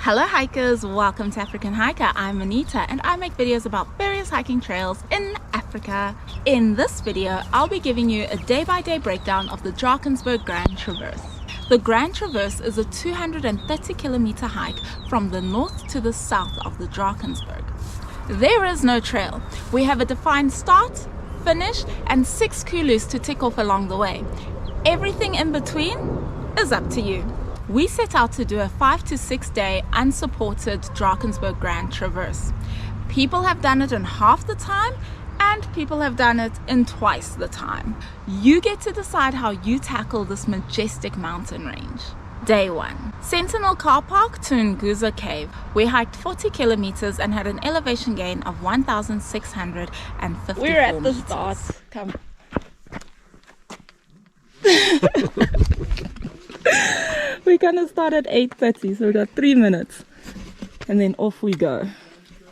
Hello hikers, welcome to African Hiker. I'm Anita and I make videos about various hiking trails in Africa. In this video, I'll be giving you a day-by-day breakdown of the Drakensberg Grand Traverse. The Grand Traverse is a 230-kilometer hike from the north to the south of the Drakensberg. There is no trail. We have a defined start, finish, and 6 couloirs to tick off along the way. Everything in between is up to you. We set out to do a 5 to 6 day unsupported Drakensberg Grand Traverse. People have done it in half the time and people have done it in twice the time. You get to decide how you tackle this majestic mountain range. Day 1. Sentinel Car Park to Nguza Cave. We hiked 40 kilometers and had an elevation gain of 1,654 We're at the meters. start. Come. We're gonna start at 8:30, so we've got 3 minutes and then off we go.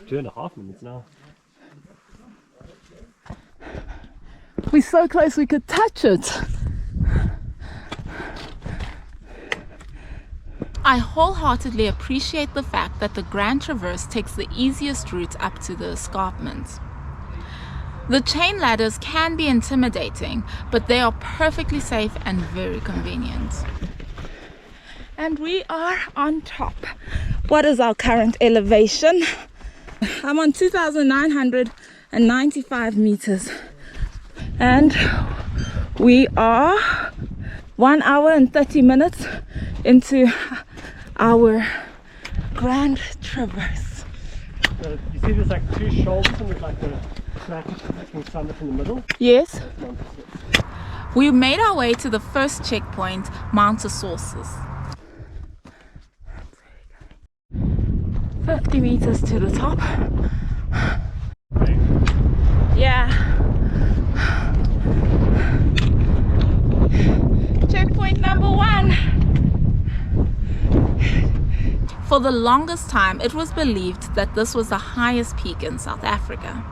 2.5 minutes now. We're so close we could touch it. I wholeheartedly appreciate the fact that the Grand Traverse takes the easiest route up to the escarpment. The chain ladders can be intimidating, but they are perfectly safe and very convenient. And we are on top. What is our current elevation? I'm on 2,995 meters. And we are 1 hour and 30 minutes into our Grand Traverse. So you see there's like 2 shoulders and there's like the tracking summit in the middle? Yes. We made our way to the first checkpoint, Mount Sources. 50 meters to the top. Yeah. Checkpoint number 1. For the longest time, it was believed that this was the highest peak in South Africa.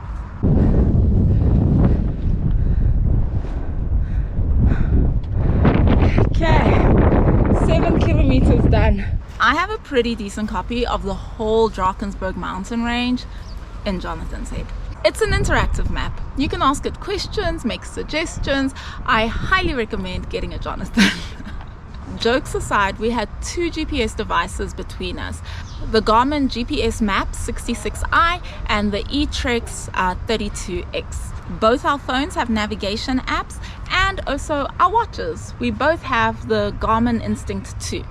Okay, 7 kilometers done. I have a pretty decent copy of the whole Drakensberg mountain range in Jonathan's head. It's an interactive map. You can ask it questions, make suggestions. I highly recommend getting a Jonathan. Jokes aside, we had 2 GPS devices between us. The Garmin GPS Map 66i and the eTrex 32X. Both our phones have navigation apps and also our watches. We both have the Garmin Instinct 2.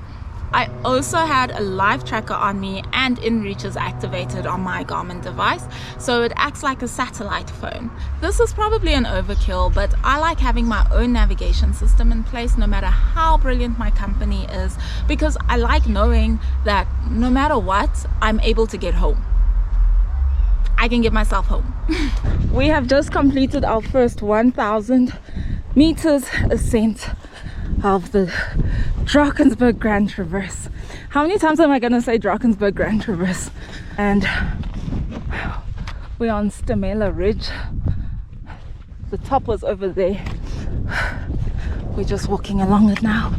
I also had a live tracker on me and InReach is activated on my Garmin device, so it acts like a satellite phone. This is probably an overkill, but I like having my own navigation system in place no matter how brilliant my company is, because I like knowing that no matter what, I'm able to get home. I can get myself home. We have just completed our first 1,000 meters ascent of the Drakensberg Grand Traverse. How many times am I gonna say Drakensberg Grand Traverse? And we're on Stamela Ridge. The top was over there. We're just walking along it now.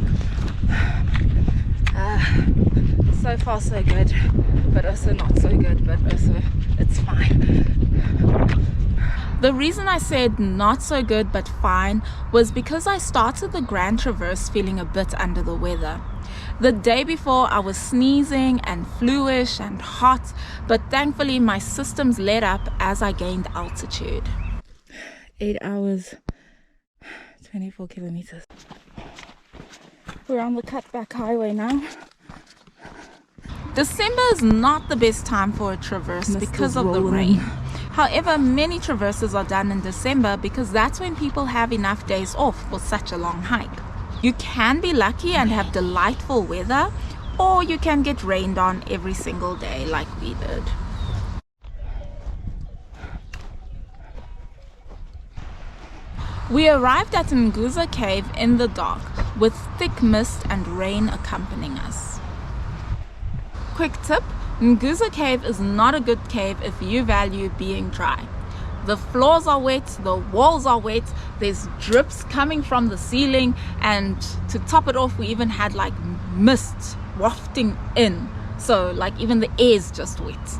So far so good, but also not so good, but also it's fine. The reason I said not so good but fine was because I started the Grand Traverse feeling a bit under the weather. The day before I was sneezing and fluish and hot, but thankfully my systems let up as I gained altitude. 8 hours, 24 kilometers. We're on the cutback highway now. December is not the best time for a traverse because of the rain. However, many traverses are done in December because that's when people have enough days off for such a long hike. You can be lucky and have delightful weather, or you can get rained on every single day like we did. We arrived at Nguza Cave in the dark, with thick mist and rain accompanying us. Quick tip, Nguza Cave is not a good cave if you value being dry. The floors are wet, the walls are wet, there's drips coming from the ceiling, and to top it off we even had like mist wafting in. So like even the air is just wet.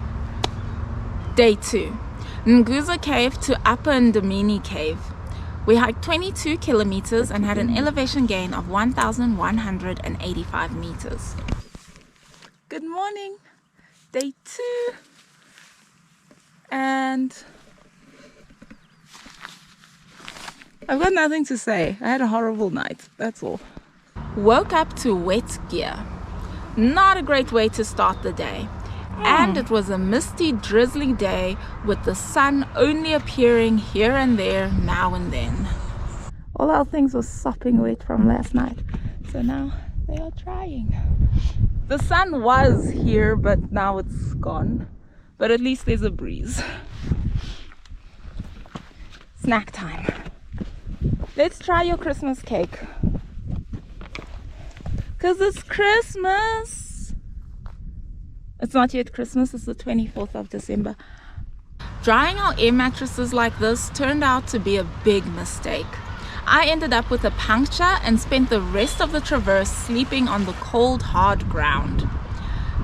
Day 2. Nguza Cave to Upper Ndamini Cave. We hiked 22 kilometers and had an elevation gain of 1,185 meters. Good morning. Day 2. And I've got nothing to say. I had a horrible night, that's all. Woke up to wet gear. Not a great way to start the day. And it was a misty, drizzly day with the sun only appearing here and there now and then. All our things were sopping wet from last night, so now they are drying. The sun was here, but now it's gone. But at least there's a breeze. Snack time. Let's try your Christmas cake. 'Cause it's Christmas. It's not yet Christmas, it's the 24th of December. Drying our air mattresses like this turned out to be a big mistake. I ended up with a puncture and spent the rest of the traverse sleeping on the cold, hard ground.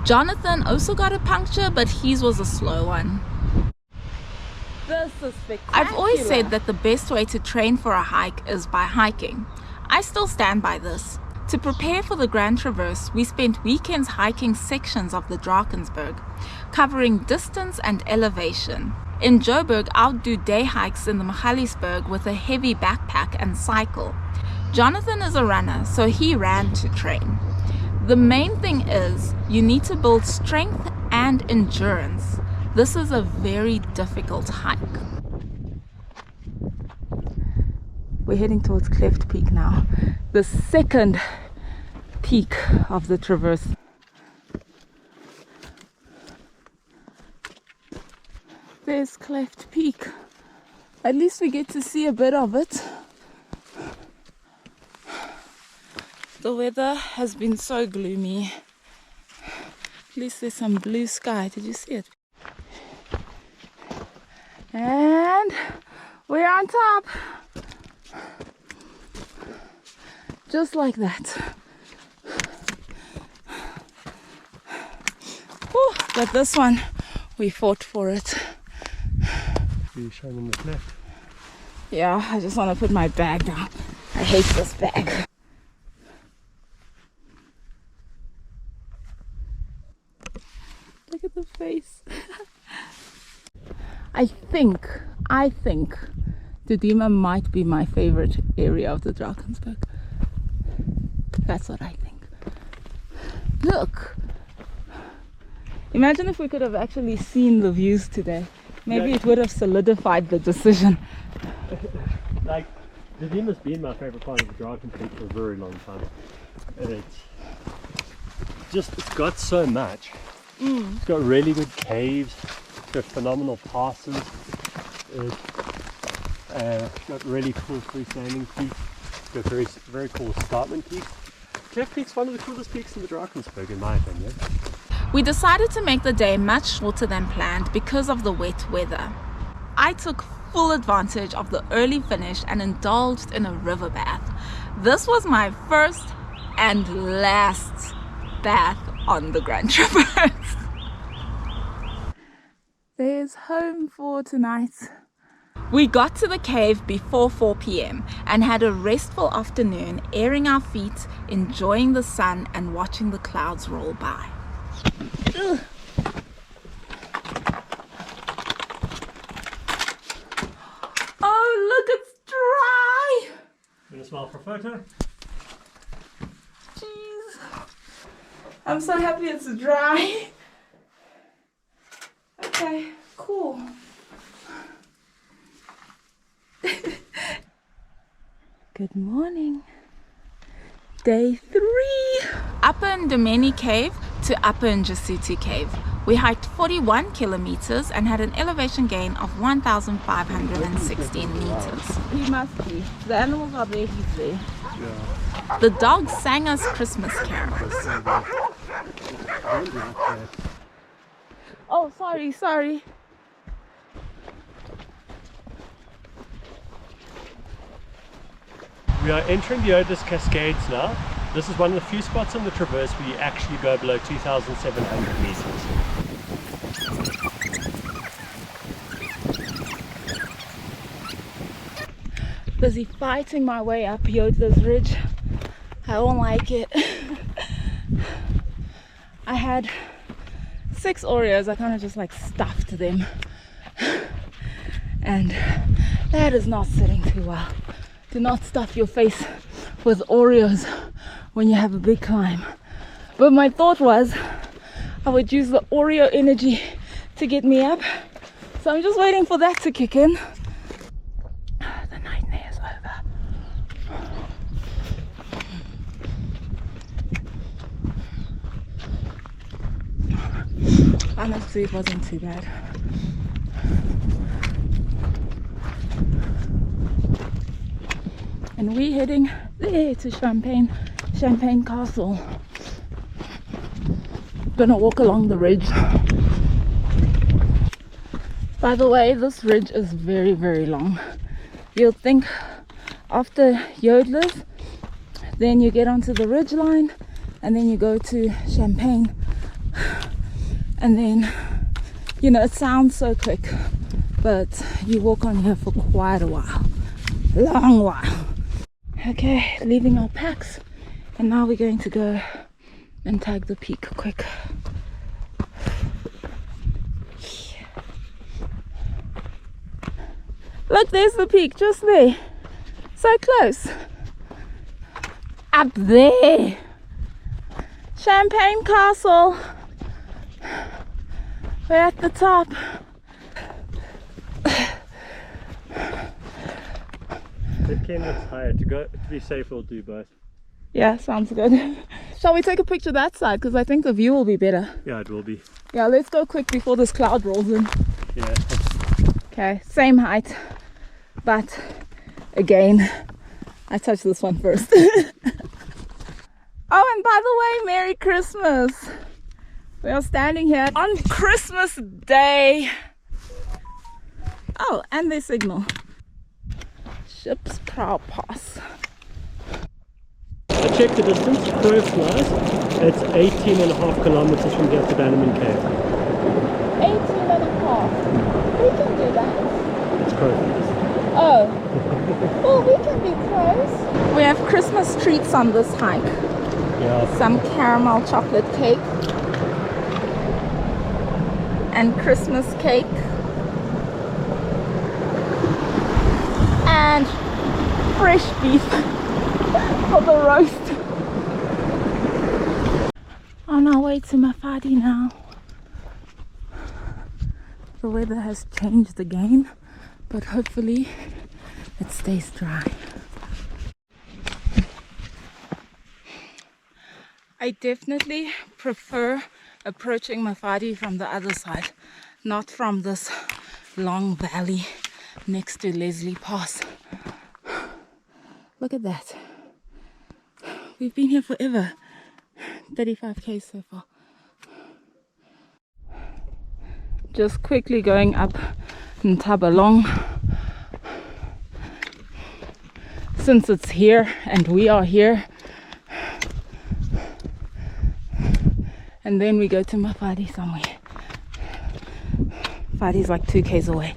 Jonathan also got a puncture, but his was a slow one. This is spectacular. I've always said that the best way to train for a hike is by hiking. I still stand by this. To prepare for the Grand Traverse, we spent weekends hiking sections of the Drakensberg, covering distance and elevation. In Joburg, I'll do day hikes in the Magaliesberg with a heavy backpack and cycle. Jonathan is a runner, so he ran to train. The main thing is you need to build strength and endurance. This is a very difficult hike. We're heading towards Cleft Peak now, the second peak of the traverse. There's Cleft Peak. At least we get to see a bit of it. The weather has been so gloomy. At least there's some blue sky. Did you see it? And we're on top. Just like that. Whew, but this one, we fought for it. Are you showing them the cleft? Yeah, I just want to put my bag down. I hate this bag. Look at the face. I think Dudima might be my favorite area of the Drakensberg. That's what I think. Look! Imagine if we could have actually seen the views today. Maybe it would have solidified the decision. Like, the Dim has been my favourite part of the Drakensberg for a very long time. And it's got so much. It's got really good caves, it's got phenomenal passes, it's got really cool freestanding peaks, it's got very, very cool escarpment peaks. Cleft Peak's one of the coolest peaks in the Drakensberg, in my opinion. We decided to make the day much shorter than planned because of the wet weather. I took full advantage of the early finish and indulged in a river bath. This was my first and last bath on the Grand Traverse. There's home for tonight. We got to the cave before 4 p.m. and had a restful afternoon, airing our feet, enjoying the sun and watching the clouds roll by. Ugh. Oh, look, it's dry! You want to smile for a photo? Jeez. I'm so happy it's dry. Okay, cool. Good morning. Day 3. Upper Ndamini Cave to Upper Njasuti Cave. We hiked 41 kilometers and had an elevation gain of 1,516 meters. He must be. The animals are there, he's there. Yeah. The dogs sang us Christmas carols. Oh, sorry. We are entering the Otis Cascades now. This is one of the few spots on the traverse where you actually go below 2,700 meters. Busy fighting my way up Yodeler's Ridge. I don't like it. I had 6 Oreos. I kind of just like stuffed them. And that is not sitting too well. Do not stuff your face with Oreos when you have a big climb. But my thought was I would use the Oreo energy to get me up. So I'm just waiting for that to kick in. The nightmare is over. Honestly, it wasn't too bad. And we're heading there to Champagne Castle. Gonna walk along the ridge. By the way, this ridge is very, very long. You'll think after Yodeler's, then you get onto the ridge line, and then you go to Champagne, and then, you know, it sounds so quick, but you walk on here for quite a while, long while. Okay, leaving our packs, and now we're going to go and tag the peak quick. Look, there's the peak, just there. So close. Up there. Champagne Castle. We're at the top. It came looks higher. To be safe, we'll do both. Yeah, sounds good. Shall we take a picture that side? Because I think the view will be better. Yeah, it will be. Yeah, let's go quick before this cloud rolls in. Yeah. Okay, same height. But again, I touched this one first. Oh, and by the way, Merry Christmas. We are standing here on Christmas Day. Oh, and their signal. Ship's prow pass. I checked the distance, crow-wise, it's 18.5 kilometers from here to Bannerman Cave. 18.5. We can do that. It's crow-wise. Oh. Well, we can be close. We have Christmas treats on this hike. Yeah. Some caramel chocolate cake. And Christmas cake. And fresh beef for the roast. On our way to Mafadi now. The weather has changed again, but hopefully it stays dry. I definitely prefer approaching Mafadi from the other side, not from this long valley next to Leslie Pass. Look at that. We've been here forever. 35k so far. Just quickly going up Ntabalong. Since it's here and we are here. And then we go to Mafadi somewhere. Mafadi's like 2 k's away.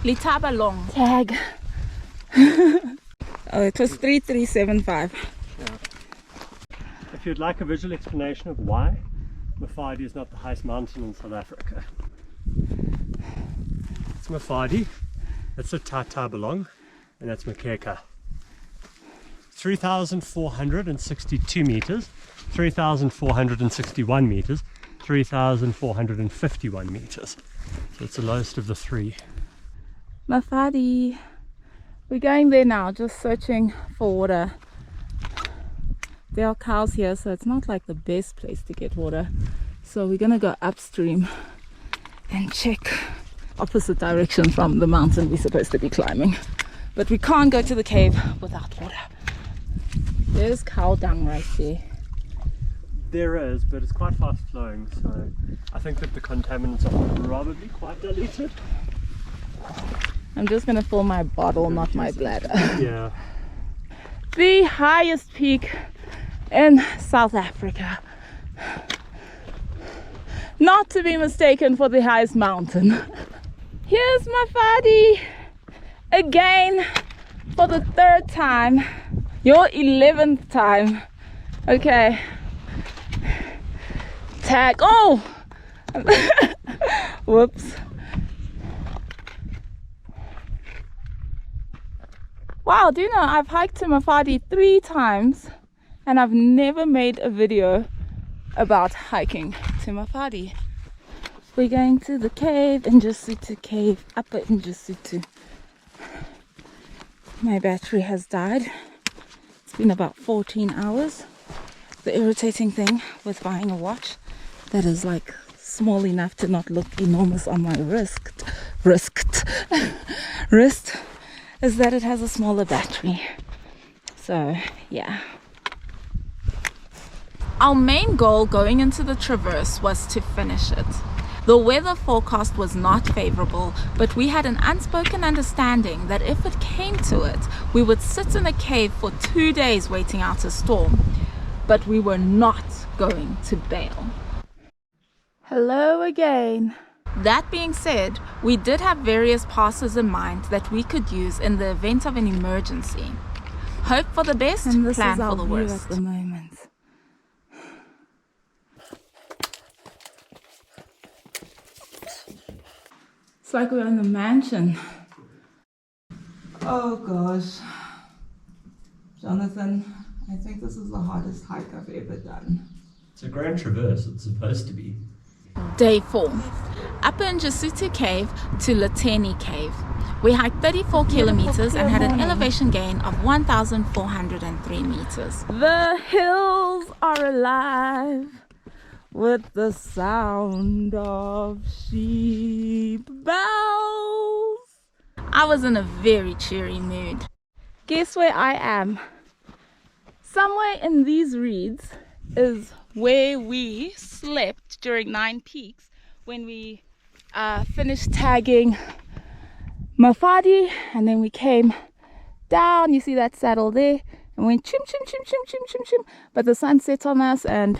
Litabalong. Tag. Oh, it was 3375. Yeah. If you'd like a visual explanation of why Mafadi is not the highest mountain in South Africa. It's Mafadi, that's the Tatabalong, and that's Makeka. 3,462 meters, 3,461 meters, 3,451 meters. So it's the lowest of the three. Mafadi. We're going there now, just searching for water. There are cows here, so it's not like the best place to get water. So we're gonna go upstream and check opposite direction from the mountain we're supposed to be climbing. But we can't go to the cave without water. There's cow dung right there. There is, but it's quite fast flowing, so I think that the contaminants are probably quite diluted. I'm just gonna fill my bottle, not my bladder. Yeah. The highest peak in South Africa. Not to be mistaken for the highest mountain. Here's Mafadi again for the 3rd time. Your 11th time. Okay. Tag. Oh! Whoops. Wow, do you know I've hiked to Mafadi 3 times and I've never made a video about hiking to Mafadi. We're going to the cave, Njasutu cave, Upper Njasutu. My battery has died. It's been about 14 hours. The irritating thing with buying a watch that is like small enough to not look enormous on my wrist is that it has a smaller battery. So yeah. Our main goal going into the traverse was to finish it. The weather forecast was not favorable, but we had an unspoken understanding that if it came to it, we would sit in a cave for 2 days waiting out a storm. But we were not going to bail. Hello again. That being said, we did have various passes in mind that we could use in the event of an emergency. Hope for the best, And this plan is our for the view worst. at the moment. It's like we're in the mansion. Oh gosh. Jonathan, I think this is the hardest hike I've ever done. It's a Grand Traverse, it's supposed to be. Day 4. Upper Njasutu Cave to Lateni Cave. We hiked 34 kilometers and had an elevation gain of 1,403 meters. The hills are alive with the sound of sheep bells. I was in a very cheery mood. Guess where I am? Somewhere in these reeds is where we slept during 9 Peaks when we finished tagging Mafadi, and then we came down. You see that saddle there, and went chim chim chim chim chim chim chim. But the sun set on us, and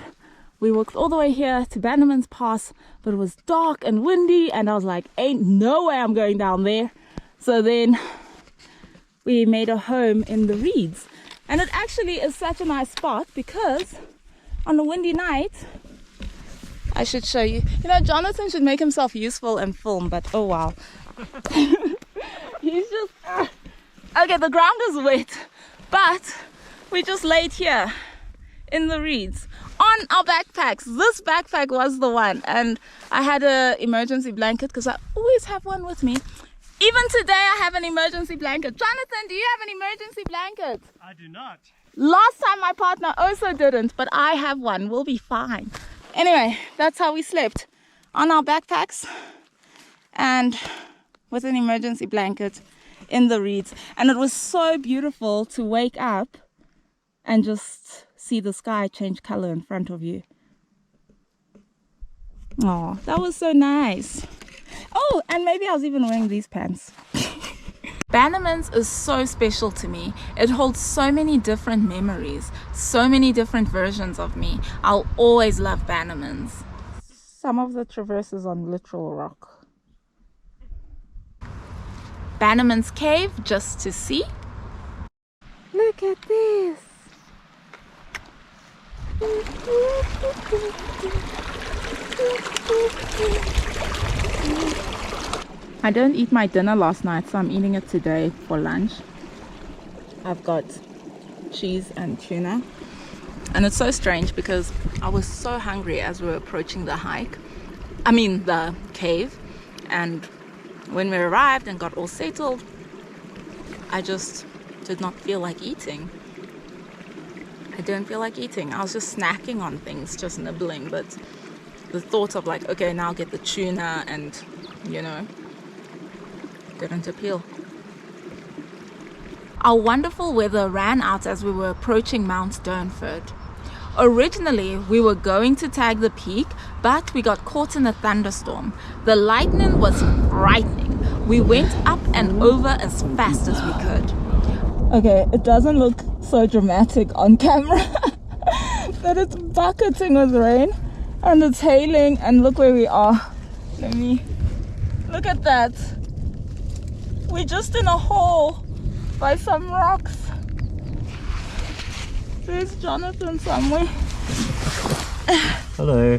we walked all the way here to Bannerman's Pass, but it was dark and windy, and I was like, ain't no way I'm going down there. So then we made a home in the reeds, and it actually is such a nice spot because on a windy night, I should show you. You know, Jonathan should make himself useful and film, but oh wow. He's just... Okay, the ground is wet, but we just laid here in the reeds on our backpacks. This backpack was the one, and I had an emergency blanket because I always have one with me. Even today I have an emergency blanket. Jonathan, do you have an emergency blanket? I do not. Last time my partner also didn't, but I have one. We'll be fine. Anyway, that's how we slept, on our backpacks and with an emergency blanket in the reeds. And it was so beautiful to wake up and just see the sky change color in front of you. Oh, that was so nice. Oh, and maybe I was even wearing these pants. Bannerman's is so special to me. It holds so many different memories, so many different versions of me. I'll always love Bannerman's. Some of the traverses on literal rock. Bannerman's Cave, just to see. Look at this. I didn't eat my dinner last night, so I'm eating it today for lunch. I've got cheese and tuna. And it's so strange because I was so hungry as we were approaching the cave. And when we arrived and got all settled, I just did not feel like eating. I didn't feel like eating. I was just snacking on things, just nibbling. But the thought of like, okay, now get the tuna and, you know, didn't appeal. Our wonderful weather ran out as we were approaching Mount Durnford. Originally, we were going to tag the peak, but we got caught in a thunderstorm. The lightning was frightening. We went up and over as fast as we could. Okay, it doesn't look so dramatic on camera, but it's bucketing with rain and it's hailing, and look where we are. Let me look at that. We're just in a hole by some rocks. There's Jonathan somewhere. Hello.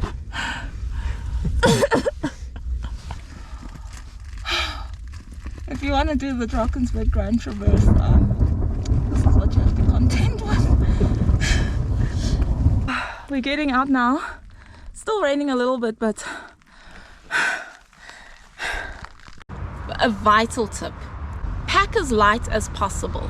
If you want to do the Drakensberg Grand Traverse, this is what you have to contend with. We're getting out now. Still raining a little bit, but A vital tip: pack as light as possible.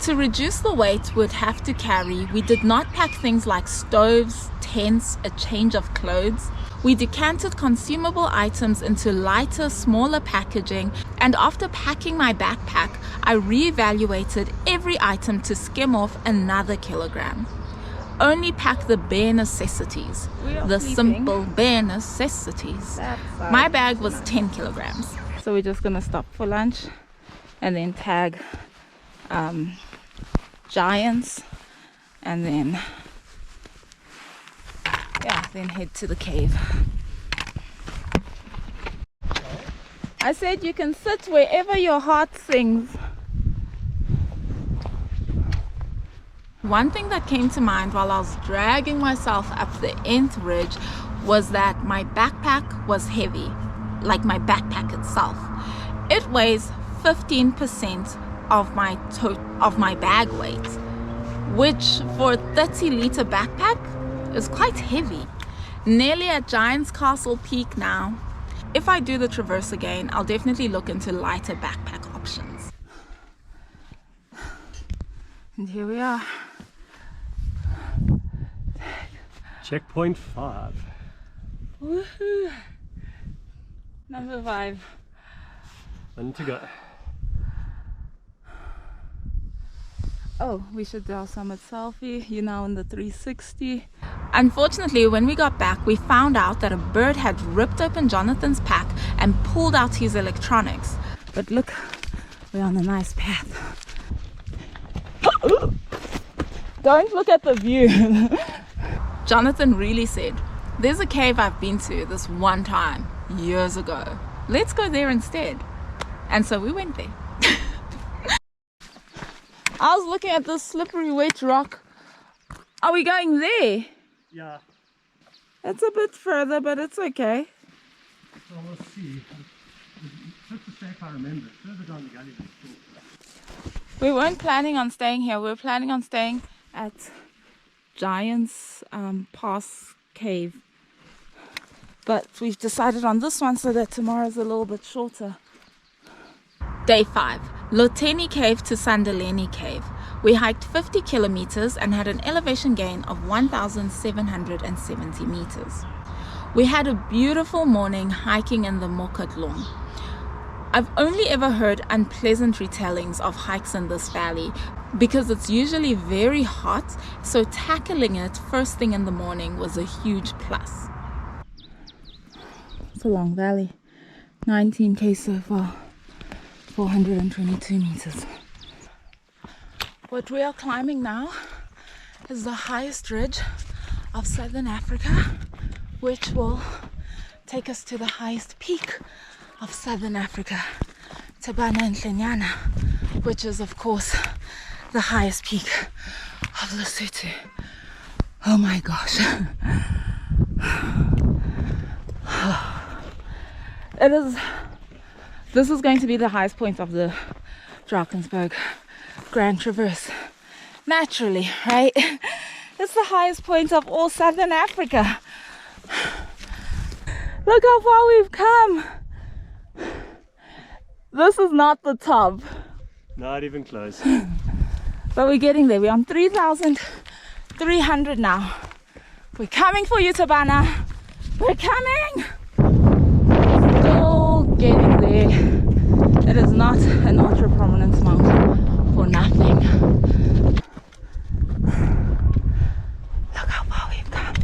To reduce the weight we'd have to carry, we did not pack things like stoves, tents, a change of clothes. We decanted consumable items into lighter, smaller packaging, and after packing my backpack, I re-evaluated every item to skim off another kilogram. Only pack the bare necessities, the simple bare necessities. My bag was 10 kilograms. so we're just gonna stop for lunch and then tag giants, and then then head to the cave. I said you can sit wherever your heart sings. One thing that came to mind while I was dragging myself up the nth ridge was that my backpack was heavy, like my backpack itself. It weighs 15% of my bag weight, which for a 30-liter backpack is quite heavy. Nearly at Giant's Castle Peak now. If I do the traverse again, I'll definitely look into lighter backpack options. And here we are. Checkpoint 5. Woohoo! Number 5. One to go. Oh, we should do our summit selfie. You're now in the 360. Unfortunately, when we got back, we found out that a bird had ripped open Jonathan's pack and pulled out his electronics. But look, we're on a nice path. Don't look at the view. Jonathan really said, "There's a cave I've been to this one time, years ago. Let's go there instead." And so we went there. I was looking at this slippery wet rock. Are we going there? Yeah, It's a bit further, but it's okay. well, we'll see. Just to say if I remember, further down the gully next door. We weren't planning on staying here. We were planning on staying at Giant's Pass Cave. But we've decided on this one so that tomorrow's a little bit shorter. Day 5, Loteni Cave to Sandeleni Cave. We hiked 50 kilometers and had an elevation gain of 1,770 meters. We had a beautiful morning hiking in the Mokatlong. I've only ever heard unpleasant retellings of hikes in this valley because it's usually very hot, so tackling it first thing in the morning was a huge plus. It's a long valley. 19k so far. 422 meters. What we are climbing now is the highest ridge of southern Africa, which will take us to the highest peak of southern Africa, Tabana and Lenyana, which is of course the highest peak of Lesotho. Oh my gosh. This is going to be the highest point of the Drakensberg Grand Traverse. Naturally, right? It's the highest point of all southern Africa. Look how far we've come. This is not the top. Not even close. But we're getting there. We're on 3,300 now. We're coming for you, Tabana. We're coming. Still getting there. It is not an ultra prominence mountain for nothing. Look how far we've come.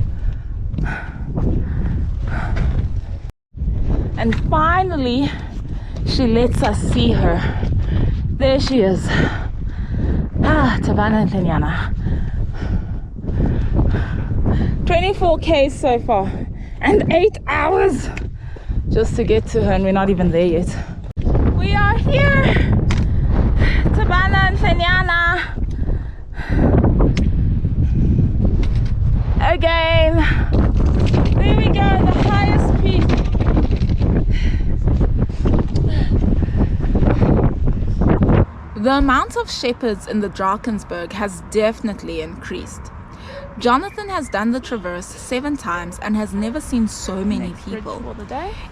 And finally, she lets us see her. There she is. Tabana and Kenyana. 24 Ks so far and 8 hours just to get to her, and we're not even there yet. We are here, Tabana and Kenyana. Again, there we go, the highest peak. The amount of shepherds in the Drakensberg has definitely increased. Jonathan has done the traverse 7 times and has never seen so many people.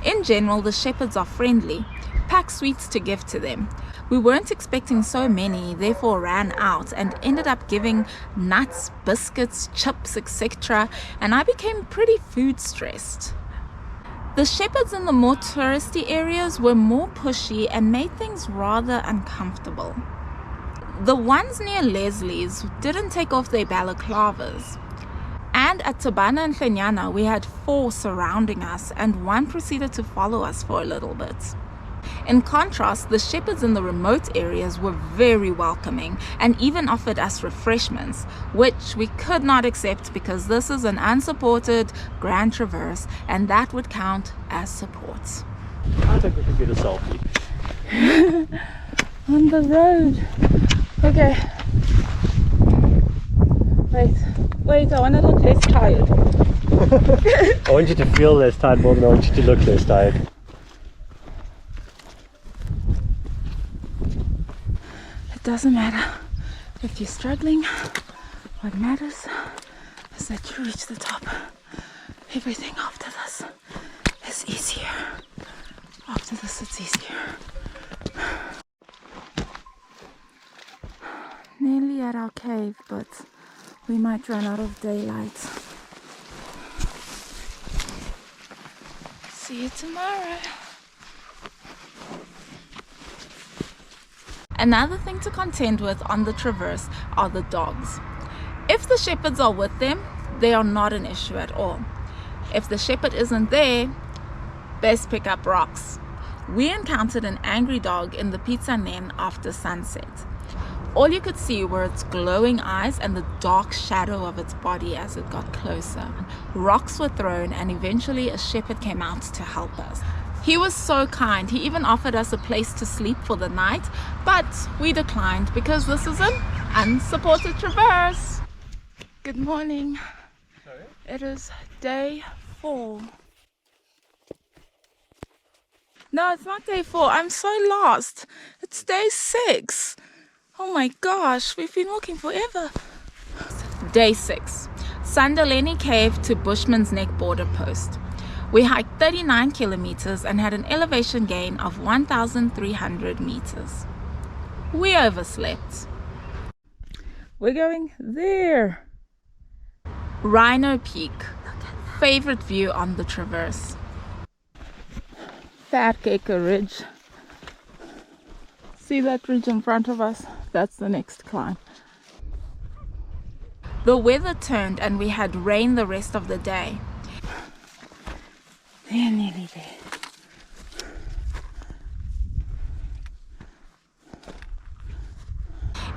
In general, the shepherds are friendly, pack sweets to give to them. We weren't expecting so many, therefore ran out and ended up giving nuts, biscuits, chips, etc. and I became pretty food stressed. The shepherds in the more touristy areas were more pushy and made things rather uncomfortable. The ones near Leslie's didn't take off their balaclavas. And at Tabana and Kenyana, we had 4 surrounding us and 1 proceeded to follow us for a little bit. In contrast, the shepherds in the remote areas were very welcoming and even offered us refreshments, which we could not accept because this is an unsupported Grand Traverse and that would count as support. I think we could get a selfie. On the road. Okay. Wait, I want to look less tired. I want you to feel less tired more than I want you to look less tired. It doesn't matter if you're struggling. What matters is that you reach the top. Everything after this is easier. After this, it's easier. Nearly at our cave, but we might run out of daylight. See you tomorrow. Another thing to contend with on the traverse are the dogs. If the shepherds are with them, they are not an issue at all. If the shepherd isn't there, best pick up rocks. We encountered an angry dog in the pizza nen after sunset. All you could see were its glowing eyes and the dark shadow of its body as it got closer. Rocks were thrown and eventually a shepherd came out to help us. He was so kind. He even offered us a place to sleep for the night, but we declined because this is an unsupported traverse. Good morning. Sorry? It is day 4. No, it's not day 4. I'm so lost. It's day 6. Oh my gosh, we've been walking forever. Day 6. Sandeleni Cave to Bushman's Neck border post. We hiked 39 kilometers and had an elevation gain of 1,300 meters. We overslept. We're going there. Rhino Peak. Favorite view on the traverse. Fat Acre Ridge. See that ridge in front of us? That's the next climb. The weather turned and we had rain the rest of the day. They're nearly there.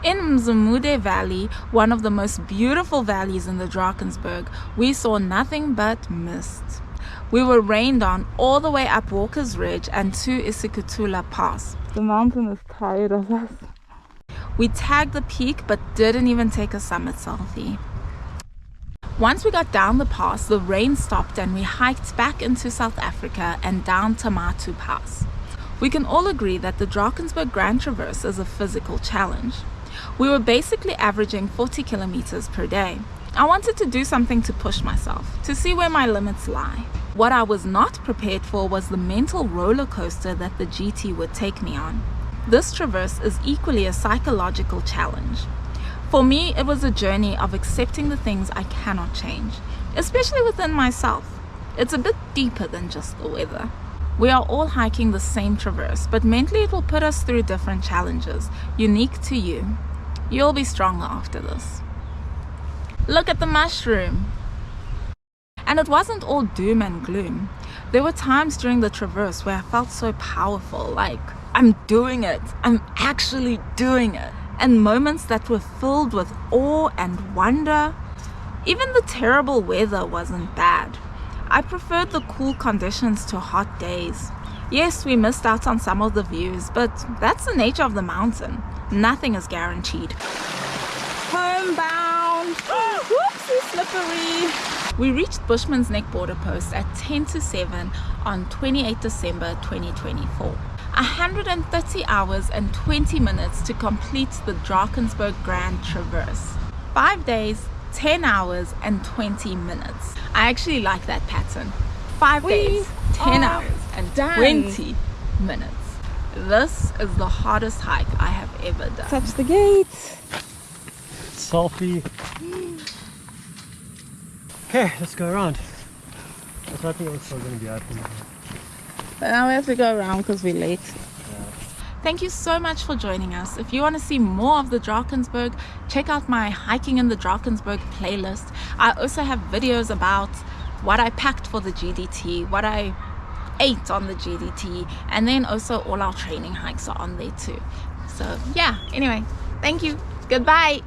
In Mzumude Valley, one of the most beautiful valleys in the Drakensberg, we saw nothing but mist. We were rained on all the way up Walker's Ridge and to Isikutula Pass. The mountain is tired of us. We tagged the peak but didn't even take a summit selfie. Once we got down the pass, the rain stopped and we hiked back into South Africa and down Tamatu Pass. We can all agree that the Drakensberg Grand Traverse is a physical challenge. We were basically averaging 40 kilometers per day. I wanted to do something to push myself, to see where my limits lie. What I was not prepared for was the mental roller coaster that the GT would take me on. This traverse is equally a psychological challenge. For me, it was a journey of accepting the things I cannot change, especially within myself. It's a bit deeper than just the weather. We are all hiking the same traverse, but mentally it will put us through different challenges, unique to you. You'll be stronger after this. Look at the mushroom! And it wasn't all doom and gloom. There were times during the traverse where I felt so powerful, like I'm doing it, I'm actually doing it. And moments that were filled with awe and wonder. Even the terrible weather wasn't bad. I preferred the cool conditions to hot days. Yes, we missed out on some of the views, but that's the nature of the mountain. Nothing is guaranteed. Homebound! Whoopsie, slippery! We reached Bushman's Neck border post at 10 to 7 on 28 December 2024. 130 hours and 20 minutes to complete the Drakensberg Grand Traverse. 5 days, 10 hours and 20 minutes. I actually like that pattern. 5 days, 10 hours and 20 minutes. This is the hardest hike I have ever done. Touch the gates. Selfie. Okay, let's go around. I was hoping it was still going to be open. But now we have to go around because we're late. Thank you so much for joining us. If you want to see more of the Drakensberg, check out my Hiking in the Drakensberg playlist. I also have videos about what I packed for the GDT, what I ate on the GDT, and then also all our training hikes are on there too. So yeah, anyway, thank you. Goodbye.